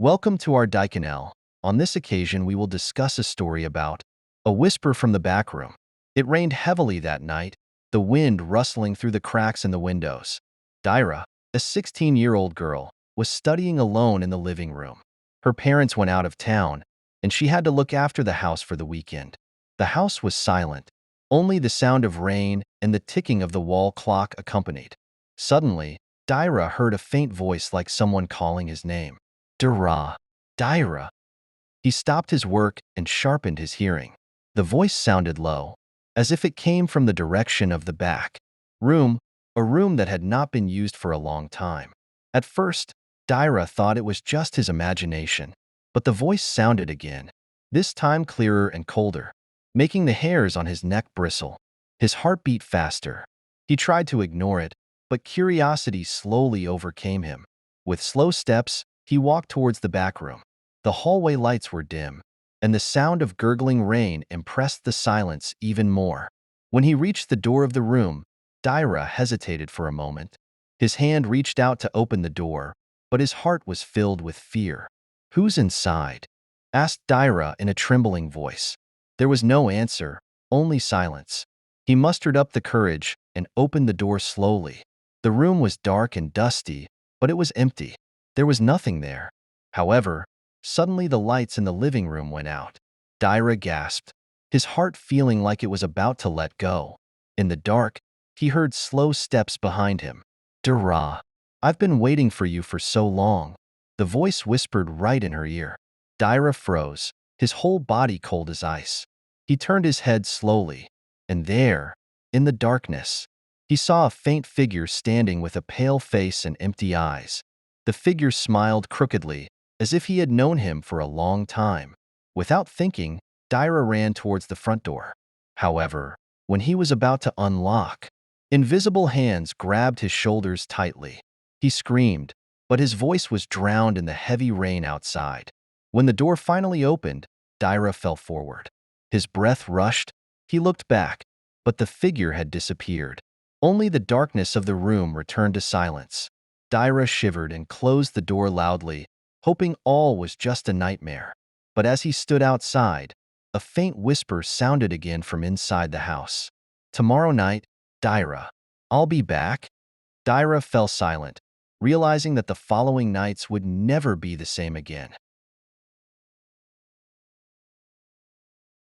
Welcome to our Daikanal. On this occasion, we will discuss a story about a whisper from the back room. It rained heavily that night, the wind rustling through the cracks in the windows. Dira, a 16-year-old girl, was studying alone in the living room. Her parents went out of town, and she had to look after the house for the weekend. The house was silent. Only the sound of rain and the ticking of the wall clock accompanied. Suddenly, Dira heard a faint voice like someone calling his name. Dira, Dira. He stopped his work and sharpened his hearing. The voice sounded low, as if it came from the direction of the back room, a room that had not been used for a long time. At first, Dira thought it was just his imagination, but the voice sounded again, this time clearer and colder, making the hairs on his neck bristle. His heart beat faster. He tried to ignore it, but curiosity slowly overcame him. With slow steps, he walked towards the back room. The hallway lights were dim, and the sound of gurgling rain impressed the silence even more. When he reached the door of the room, Dira hesitated for a moment. His hand reached out to open the door, but his heart was filled with fear. "Who's inside?" asked Dira in a trembling voice. There was no answer, only silence. He mustered up the courage and opened the door slowly. The room was dark and dusty, but it was empty. There was nothing there. However, suddenly the lights in the living room went out. Dira gasped, his heart feeling like it was about to let go. In the dark, he heard slow steps behind him. "Dira, I've been waiting for you for so long," the voice whispered right in her ear. Dira froze, his whole body cold as ice. He turned his head slowly, and there, in the darkness, he saw a faint figure standing with a pale face and empty eyes. The figure smiled crookedly, as if he had known him for a long time. Without thinking, Dira ran towards the front door. However, when he was about to unlock, invisible hands grabbed his shoulders tightly. He screamed, but his voice was drowned in the heavy rain outside. When the door finally opened, Dira fell forward. His breath rushed. He looked back, but the figure had disappeared. Only the darkness of the room returned to silence. Dira shivered and closed the door loudly, hoping all was just a nightmare. But as he stood outside, a faint whisper sounded again from inside the house. "Tomorrow night, Dira. I'll be back." Dira fell silent, realizing that the following nights would never be the same again.